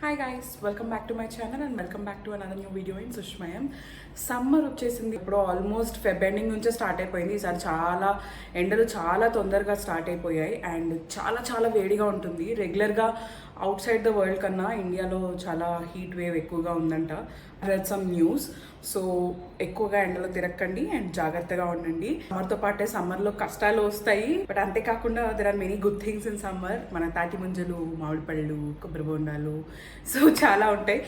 Hi guys, welcome back to my channel and welcome back to another new video in సుష్మయం. Summer వచ్చేసింది. ఇప్పుడు almost Feb ending నుంచే start అయిపోయింది. ఈసారి చాలా ఎండలు చాలా తొందరగా స్టార్ట్ అయిపోయాయి అండ్ చాలా చాలా వేడిగా ఉంటుంది. రెగ్యులర్గా అవుట్ సైడ్ ద వరల్డ్ కన్నా ఇండియాలో చాలా హీట్ వేవ్ ఎక్కువగా ఉందంట. Red some news. సో ఎక్కువగా ఎండలో తిరగకండి అండ్ జాగ్రత్తగా ఉండండి. సమ్మర్తో పాటే సమ్మర్లో కష్టాలు వస్తాయి, బట్ అంతేకాకుండా there are many good things in summer. మన తాటి ముంజలు, మామిడి పళ్ళు, కొబ్బరి బొండాలు, సో చాలా ఉంటాయి.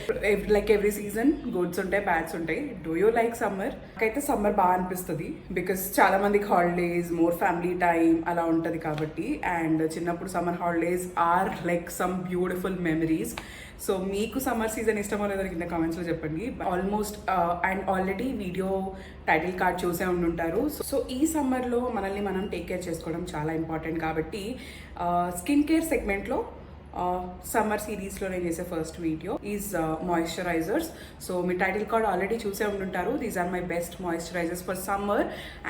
లైక్ ఎవ్రీ సీజన్ గుడ్స్ ఉంటాయి, బ్యాడ్స్ ఉంటాయి. Do you like summer? నాకైతే సమ్మర్ బాగా అనిపిస్తుంది బికాస్ చాలా మందికి హాలిడేస్, మోర్ ఫ్యామిలీ టైం అలా ఉంటుంది కాబట్టి. అండ్ చిన్నప్పుడు summer holidays are like some beautiful memories. So మీకు సమ్మర్ సీజన్ ఇష్టమో లేదో కింద కామెంట్స్లో చెప్పండి. Almost and already video title card చూసే ఉండుంటారు. సో ఈ సమ్మర్లో మనల్ని మనం టేక్ కేర్ చేసుకోవడం చాలా ఇంపార్టెంట్ కాబట్టి స్కిన్ కేర్ సెగ్మెంట్లో సమ్మర్ సిరీస్లో నేను చేసే first video is moisturisers. So మీ టైటిల్ కార్డ్ ఆల్రెడీ చూసే ఉంటుంటారు. These are my best moisturisers for summer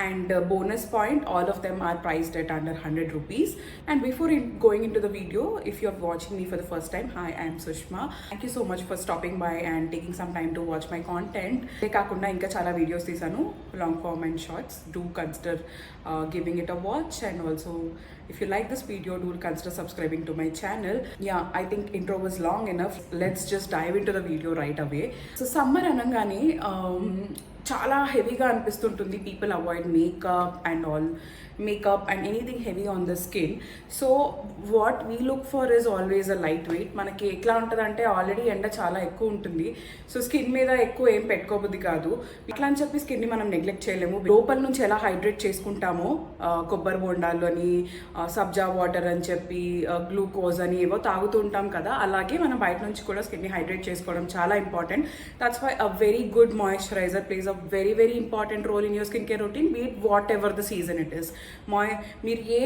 and bonus point, all of them are priced at under 100 rupees. And before going into the video, if you are watching me for the first time, hi, I am Sushma. Thank you so much for stopping by and taking some time to watch my content. ఇదే కాకుండా ఇంకా చాలా videos తీసాను, long form and shorts. Do consider giving it a watch, and also if you like this video, do consider subscribing to my channel. Yeah, I think intro was long enough. Let's just dive into the video right away. So summer అనగానే చాలా హెవీగా అనిపిస్తుంటుంది. People avoid makeup and anything heavy on the skin. So what we look for is always a light weight. మనకి ఎట్లా ఉంటుంది అంటే already ఎండ చాలా ఎక్కువ ఉంటుంది, సో స్కిన్ మీద ఎక్కువ ఏం పెట్టుకోబుద్ది కాదు. ఇట్లా అని చెప్పి స్కిన్ని మనం నెగ్లెక్ట్ చేయలేము. లోపల నుంచి ఎలా హైడ్రేట్ చేసుకుంటామో, కొబ్బరి బొండాలు అని, సబ్జా వాటర్ అని చెప్పి, గ్లూకోజ్ అని ఏవో తాగుతూ ఉంటాం కదా, అలాగే మనం బయట నుంచి కూడా స్కిన్ని హైడ్రేట్ చేసుకోవడం చాలా important. That's why a very good moisturiser place a very very important role in your skincare routine, be it whatever the season it is. మీరు ఏ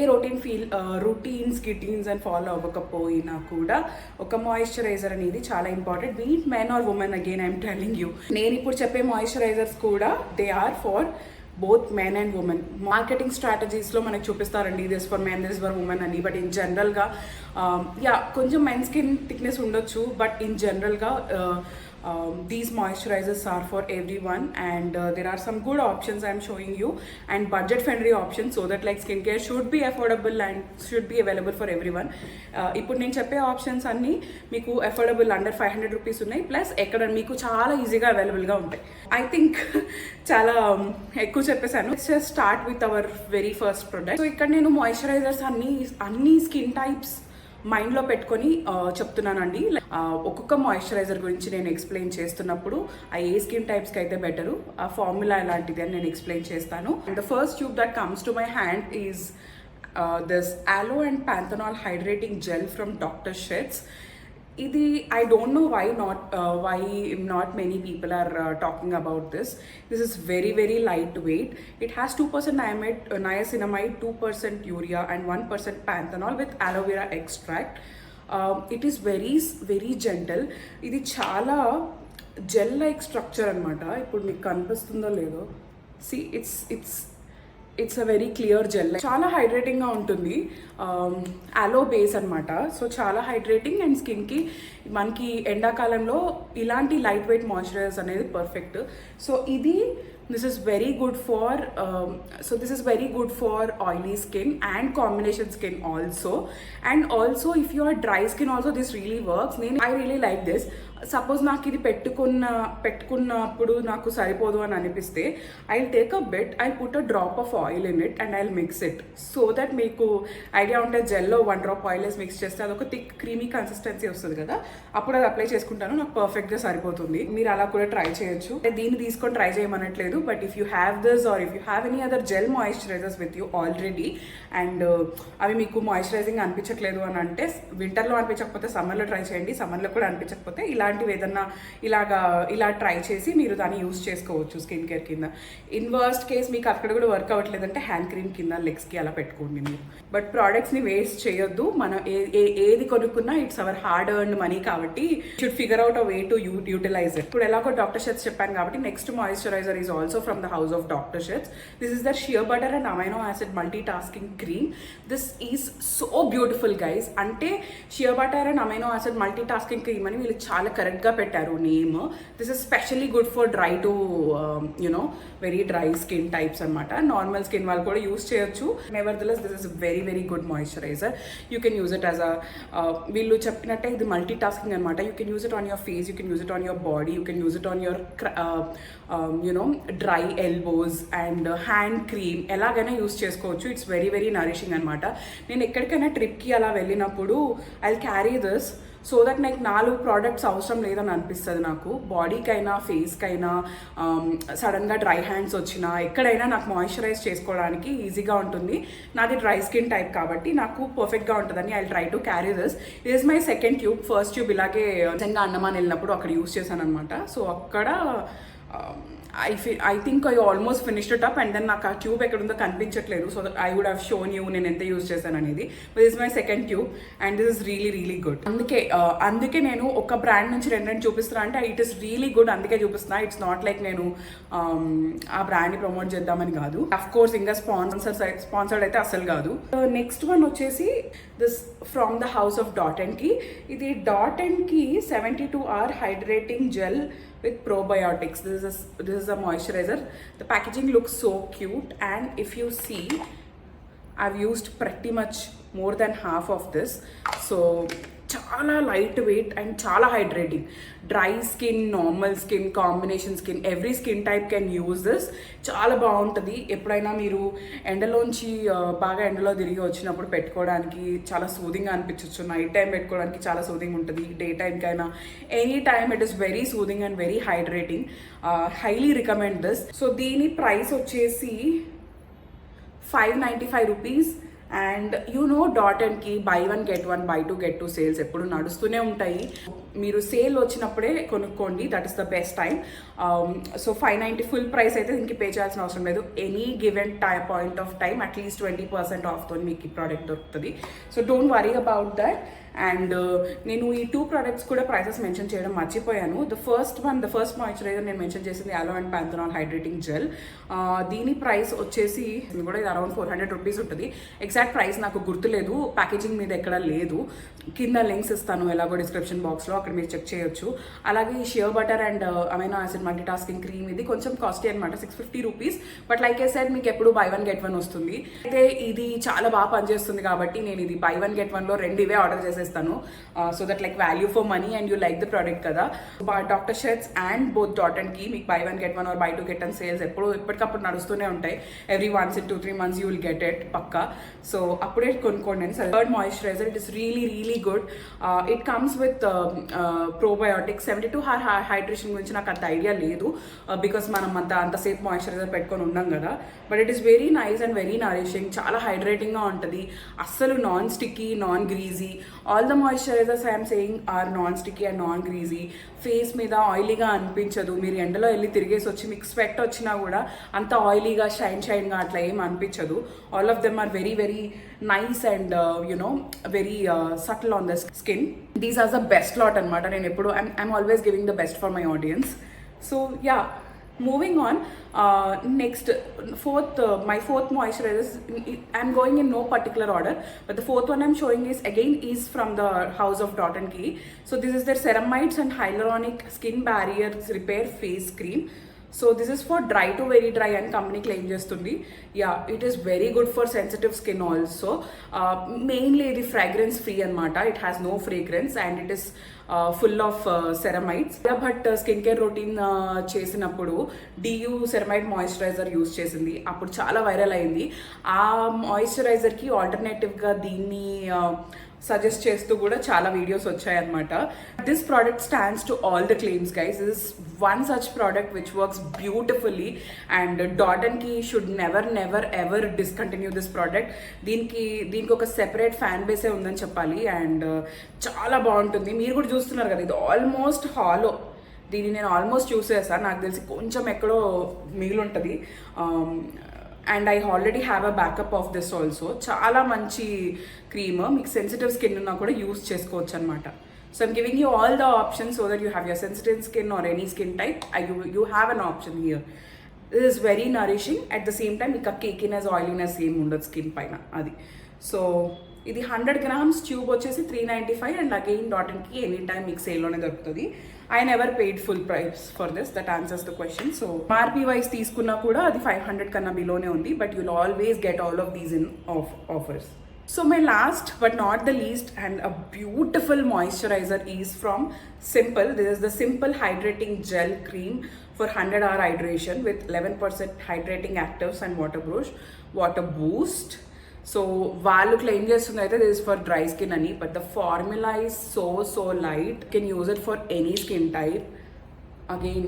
రొటీన్స్ గిటీన్స్ అండ్ ఫాలో అవ్వకపోయినా కూడా ఒక మాయిశ్చరైజర్ అనేది చాలా important. Be it men or women, again I'm telling you. నేను ఇప్పుడు చెప్పే మాయిశ్చరైజర్స్ కూడా they are for both men and women. Marketing స్ట్రాటజీస్లో మనకు చూపిస్తారండి this for men, this for women అని. బట్ ఇన్ జనరల్గా కొంచెం మెన్ స్కిన్ థిక్నెస్ ఉండొచ్చు, బట్ ఇన్ జనరల్గా these moisturizers are for everyone, and there are some good options I am showing you, and budget friendly options, so that like skincare should be affordable and should be available for everyone. ఇప్పుడు నేను చెప్పే options అన్నీ మీకు affordable under 500 rupees ఉన్నాయి, plus ఎక్కడ మీకు చాలా ఈజీగా అవైలబుల్గా ఉంటాయి. ఐ థింక్ చాలా ఎక్కువ చెప్పేశాను. Let's just start with our very first product. So ఇక్కడ నేను మాయిశ్చరైజర్స్ అన్ని స్కిన్ టైప్స్ మైండ్లో పెట్టుకొని చెప్తున్నానండి. ఒక్కొక్క మాయిశ్చరైజర్ గురించి నేను ఎక్స్ప్లెయిన్ చేస్తున్నప్పుడు ఆ ఏ స్కిన్ టైప్స్కి అయితే బెటరు, ఆ ఫార్ములా ఎలాంటిది అని నేను ఎక్స్ప్లెయిన్ చేస్తాను. And the first tube that comes to my hand is this aloe and panthenol hydrating gel from Dr. Sheth's. ఇది I don't know why not many people are talking about this. This is very very lightweight. It has 2% niacinamide, 2% urea and 1% panthenol with aloe vera extract. It is very very gentle. ఇది చాలా gel like structure అనమాట. ఇప్పుడు మీకు కనిపిస్తుందో లేదో, see it's a very clear gel. చాలా హైడ్రేటింగ్గా ఉంటుంది. అలో బేస్ అనమాట. సో చాలా హైడ్రేటింగ్ అండ్ స్కిన్కి మనకి ఎండాకాలంలో ఇలాంటి లైట్ వెయిట్ మాయిశ్చరైజర్స్ అనేది perfect. So this is very good for oily skin and combination skin also. And also if you are dry skin also, this really works. I really like this. Suppose నాకు ఇది పెట్టుకున్నప్పుడు నాకు సరిపోదు అని అనిపిస్తే I'll take a bit, I put a drop of oil in it and I'll mix it, so that మీకు idea ఉంటే జెల్లో 1 drop oil వేసి మిక్స్ చేస్తే అదొక థిక్ క్రీమీ కన్సిస్టెన్సీ వస్తుంది కదా, అప్పుడు అది అప్లై చేసుకుంటాను. నాకు పర్ఫెక్ట్గా సరిపోతుంది. మీరు అలా కూడా ట్రై చేయొచ్చు. దీన్ని తీసుకొని ట్రై చేయమనట్లేదు, but if you have this or if you have any other gel moisturizers with you already and అవి మీకు మాయిశ్చరైజింగ్ అనిపించట్లేదు అని అంటే, వింటర్లో అనిపించకపోతే సమ్మర్లో ట్రై చేయండి, సమ్మర్లో కూడా అనిపించకపోతే ఇలాంటివి ఏదన్నా ఇలా ట్రై చేసి మీరు దాన్ని యూజ్ చేసుకోవచ్చు స్కిన్ కేర్ కింద. ఇన్ వర్స్ట్ కేస్ మీకు అక్కడ కూడా వర్క్ అవ్వట్లేదంటే హ్యాండ్ క్రీమ్ కింద లెగ్స్కి అలా పెట్టుకోండి మీరు. బట్ ప్రోడక్ట్స్ని వేస్ట్ చేయొద్దు. మనం ఏది కొనుక్కున్నా it's our hard earned money కాబట్టి should figure out a way to utilize it. ఇప్పుడు ఎలాగో డాక్టర్ షెత్స్ చెప్పాను కాబట్టి next moisturizer is also from the house of Dr. Sheth's. This is the shea butter and amino acid multitasking cream. This is so beautiful guys. అంటే shea butter and amino acid multitasking cream అని వీళ్ళు చాలా కరెక్ట్గా పెట్టారు name. This is specially good for dry to very dry skin types అనమాట. Normal skin వాళ్ళు కూడా use చేయొచ్చు. Nevertheless this is very very good moisturizer. You can use it as a వీళ్ళు చెప్పినట్టే ఇది మల్టీ టాస్కింగ్ అనమాట. You can use it on your face, you can use it on your body, you can use it on your dry elbows and hand cream ఎలాగైనా use చేసుకోవచ్చు. It's very very nourishing అనమాట. నేను ఎక్కడికైనా ట్రిప్కి అలా వెళ్ళినప్పుడు I carry this so that నాకు 4 products అవసరం లేదని అనిపిస్తుంది. నాకు బాడీకైనా ఫేస్కైనా సడన్గా డ్రై హ్యాండ్స్ వచ్చినా ఎక్కడైనా నాకు మాయిశ్చరైజ్ చేసుకోవడానికి ఈజీగా ఉంటుంది. నాది డ్రై స్కిన్ టైప్ కాబట్టి నాకు పర్ఫెక్ట్గా ఉంటుందని I try to carry this. It is my second tube. First tube ఇలాగే నిజంగా అండమాన్ వెళ్ళినప్పుడు అక్కడ యూస్ చేశాను అనమాట. సో అక్కడ I think I almost finished it up and then నాకు ఆ ట్యూబ్ ఎక్కడ ఉందో కనిపించట్లేదు. So that I would have shown you నేను ఎంత యూస్ చేశాను అనేది. This is my second tube and this is really really good. అందుకే నేను ఒక బ్రాండ్ నుంచి రెండు చూపిస్తున్నా అంటే ఇట్ ఇస్ రియలీ గుడ్ అందుకే చూపిస్తున్నా. ఇట్స్ నాట్ లైక్ నేను ఆ బ్రాండ్ని ప్రమోట్ చేద్దామని కాదు. అఫ్ కోర్స్ ఇంకా స్పాన్సర్డ్ అయితే అసలు కాదు. నెక్స్ట్ వన్ వచ్చేసి this from the house of Dot and Key. ఇది Dot and Key 72 hour hydrating gel with probiotics. This is a moisturizer. The packaging looks so cute and if you see I've used pretty much more than half of this. So చాలా light weight and చాలా hydrating. Dry skin, normal skin, combination skin, every skin type can use this. చాలా బాగుంటుంది. ఎప్పుడైనా మీరు ఎండలోంచి బాగా ఎండలో తిరిగి వచ్చినప్పుడు పెట్టుకోవడానికి చాలా సూదింగ్గా అనిపించవచ్చు. నైట్ టైం పెట్టుకోవడానికి చాలా సూదింగ్ ఉంటుంది. డే టైంకైనా any time it is very soothing and very hydrating. Highly recommend this. So దీని ప్రైస్ వచ్చేసి 595 rupees. And Dot and Key buy 1 get 1 buy 2 get 2 sales ఎప్పుడు నడుస్తూనే ఉంటాయి. మీరు సేల్ వచ్చినప్పుడే కొనుక్కోండి. That is the best time. So 590 full price అయితే దీనికి పే చేయాల్సిన అవసరం లేదు. Any given point of time at least 20% ఆఫ్తో మీకు ఈ ప్రోడక్ట్ దొరుకుతుంది. So don't worry about that. And నేను ఈ 2 ప్రోడక్ట్స్ కూడా ప్రైసెస్ మెన్షన్ చేయడం మర్చిపోయాను. ద ఫస్ట్ మాయిశ్చరైజర్ నేను మెన్షన్ చేసింది అలో అండ్ ప్యాంథనాల్ హైడ్రేటింగ్ జెల్. దీని ప్రైస్ వచ్చేసి కూడా ఇది అరౌండ్ 400 రూపీస్ ఉంటుంది. ఎగ్జాక్ట్ ప్రైస్ నాకు గుర్తులేదు, ప్యాకేజింగ్ మీద ఎక్కడ లేదు. కింద లింక్స్ ఇస్తాను ఎలాగో డిస్క్రిప్షన్ బాక్స్లో, అక్కడ మీరు చెక్ చేయొచ్చు. అలాగే ఈ shear butter and amino acid multitasking cream ఇది కొంచెం కాస్ట్లీ అనమాట, 650 rupees. But like I said మీకు ఎప్పుడు buy 1 get 1 వస్తుంది. అయితే ఇది చాలా బాగా పనిచేస్తుంది కాబట్టి నేను ఇది buy 1 get 1లో 2 ఇవే ఆర్డర్ చేసేస్తాను. So that like value for money and you like the product కదా. Doctor Sheth's and both Dot and Key మీకు buy 1 get 1 or buy 2 get 1 sales ఎప్పటికప్పుడు నడుస్తూనే ఉంటాయి. Every 1-2-3 months you will get it పక్కా. So అప్పుడే కొనుక్కోండి. Third moisturiser, it is really really good. It comes with probiotics. 72 hour hydration గురించి నాకు అంత ఐడియా లేదు బికాస్ మనం అంతసేపు మాయిశ్చరైజర్ పెట్టుకొని ఉన్నాం కదా. But it is very nice and very nourishing. చాలా హైడ్రేటింగ్గా ఉంటుంది. అస్సలు non sticky, non greasy. All the moisturisers I'm saying are non sticky and non greasy. Face మీద ఆయిలీగా అనిపించదు. మీరు ఎండలో వెళ్ళి తిరిగేసి వచ్చి మీకు స్వెట్ వచ్చినా కూడా అంత ఆయిలీగా షైన్గా అట్లా ఏం అనిపించదు. All of them are very very nice and very subtle on the skin. These are the best lot అనమాట. నేను ఎప్పుడు I'm always giving the best for my audience. So yeah, moving on, next my fourth moisturizer, I'm going in no particular order, but the fourth one I'm showing is from the house of Dot and Key. So this is their ceramides and hyaluronic skin barrier repair face cream. So this is for dry to very dry and company claim చేస్తుంది. Yeah, it is very good for sensitive skin also. Mainly ఇది fragrance free అనమాట. It has no fragrance and it is full of ceramides. But skin care routine చేసినప్పుడు Diu ceramide moisturiser use చేసింది. అప్పుడు చాలా viral అయింది. ఆ మాయిశ్చరైజర్కి ఆల్టర్నేటివ్గా దీన్ని సజెస్ట్ చేస్తూ కూడా చాలా వీడియోస్ వచ్చాయన్నమాట. This product stands to all the claims guys. This one such product which works beautifully and Dot and Key should never ever discontinue this product. దీనికి ఒక సెపరేట్ ఫ్యాన్ బేసే ఉందని చెప్పాలి. అండ్ చాలా బాగుంటుంది. మీరు కూడా చూస్తున్నారు కదా, ఇది ఆల్మోస్ట్ హాలో. దీన్ని నేను ఆల్మోస్ట్ చూసేసాను. నాకు తెలిసి కొంచెం ఎక్కడో మిగిలి ఉంటుంది. And I already have a backup of this also. చాలా మంచి క్రీమ్. మీకు సెన్సిటివ్ స్కిన్ ఉన్నా కూడా యూస్ చేసుకోవచ్చు అనమాట. So I'm giving you all the options so that you have your sensitive skin or any skin type. You have an option here. This is very nourishing. At the same time మీకు కేకినెస్ oiliness ఏమి ఉండదు skin పైన అది. So ఇది 100 grams tube వచ్చేసి 395 and again డాటన్కి any time మీకు సేల్లోనే దొరుకుతుంది. I never paid full price for this, that answers the question. So RP wise తీసుకున్నా కూడా అది 500 కన్నా బిలోనే ఉంది, but you'll always get all of these in offers. So my last but not the least and a beautiful moisturizer is from Simple. This is the Simple Hydrating Gel Cream for 100-hour hydration with 11% hydrating actives and water boost. So వాళ్ళు claim చేస్తుంది అయితే this for dry skin అని, but the formula is so light. You can use it for any skin type. Again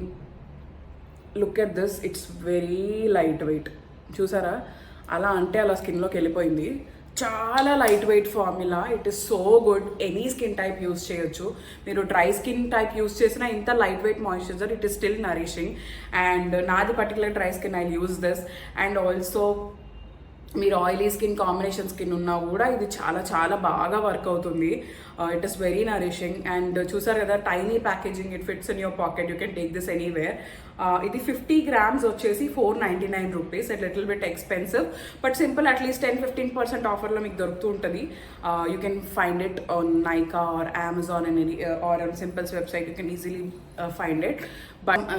look at this, it's very light weight. చూసారా అలా అంటే అలా స్కిన్లోకి వెళ్ళిపోయింది. చాలా light weight formula. It is so good. Any skin type use చేయొచ్చు. మీరు dry skin type use చేసినా ఇంత light weight moisturiser, it is still nourishing. And నాది particular dry skin, I use this. And also మీరు oily skin, combination skin ఉన్నా కూడా ఇది చాలా బాగా వర్క్ అవుతుంది. It is very nourishing. And చూసారు కదా tiny packaging, it fits in your pocket, you can take this anywhere. ఇది 50 grams వచ్చేసి 499 rupees. It little bit expensive, but Simple at least 10-15% ఆఫర్లో మీకు దొరుకుతూ ఉంటుంది. You can find it on Nykaa or Amazon and or on Simple's website. You can easily find it. But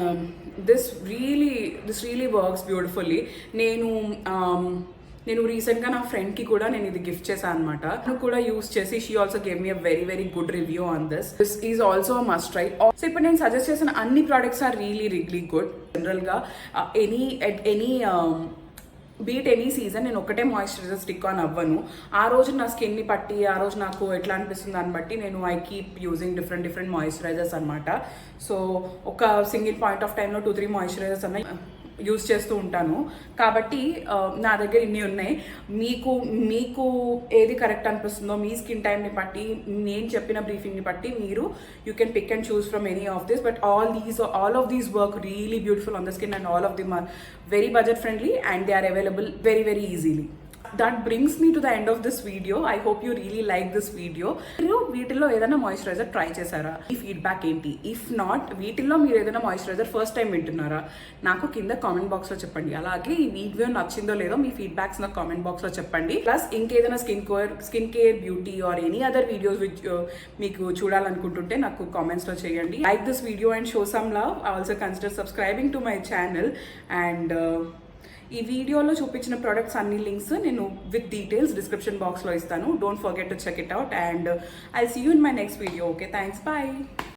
this really works beautifully. నేను రీసెంట్గా నా ఫ్రెండ్కి కూడా నేను ఇది గిఫ్ట్ చేశాను అనమాట. నేను కూడా యూస్ చేసి she also gave me a very good review on this. This is also must try. So ఇప్పుడు నేను సజెస్ట్ చేసిన అన్ని ప్రోడక్ట్స్ ఆర్ రియలీ గుడ్. జనరల్గా ఎనీ బీట్ ఎనీ సీజన్ నేను ఒకటే మాయిశ్చరైజర్ స్టిక్ ఆన్ అవ్వను. ఆ రోజు నా స్కిన్ని బట్టి, ఆ రోజు నాకు ఎట్లా అనిపిస్తుంది దాన్ని బట్టి నేను I keep using different moisturisers అనమాట. సో ఒక సింగిల్ పాయింట్ ఆఫ్ టైంలో 2-3 మాయిశ్చరైజర్స్ అన్న యూస్ చేస్తూ ఉంటాను. కాబట్టి నా దగ్గర ఇన్ని ఉన్నాయి. మీకు ఏది కరెక్ట్ అనిపిస్తుందో మీ స్కిన్ టైంని బట్టి, నేను చెప్పిన బ్రీఫింగ్ని బట్టి మీరు you can pick and choose from any of this. But all of these work really beautiful on the skin and all of them are very budget friendly and they are available very easily. That brings me to the end of this video. I hope you really like this video. మీరు వీటిల్లో ఏదైనా moisturiser try చేశారా? ఈ feedback ఏంటి? If not, వీటిల్లో మీరు ఏదైనా moisturiser first time వింటున్నారా? నాకు కింద కామెంట్ బాక్స్లో చెప్పండి. అలాగే ఈ వీడియో నచ్చిందో లేదో మీ ఫీడ్బ్యాక్స్ నాకు కామెంట్ బాక్స్లో చెప్పండి. ప్లస్ ఇంకేదైనా skin care beauty or any other videos which మీకు చూడాలనుకుంటుంటే నాకు కామెంట్స్లో చేయండి. Like this video and show some love. Also consider subscribing to my channel. And ఈ వీడియోలో చూపించిన ప్రొడక్ట్స్ అన్ని లింక్స్ నేను విత్ డీటెయిల్స్ డిస్క్రిప్షన్ బాక్స్లో ఇస్తాను. Don't forget to check it out and I see you in my next video. Okay, thanks, bye.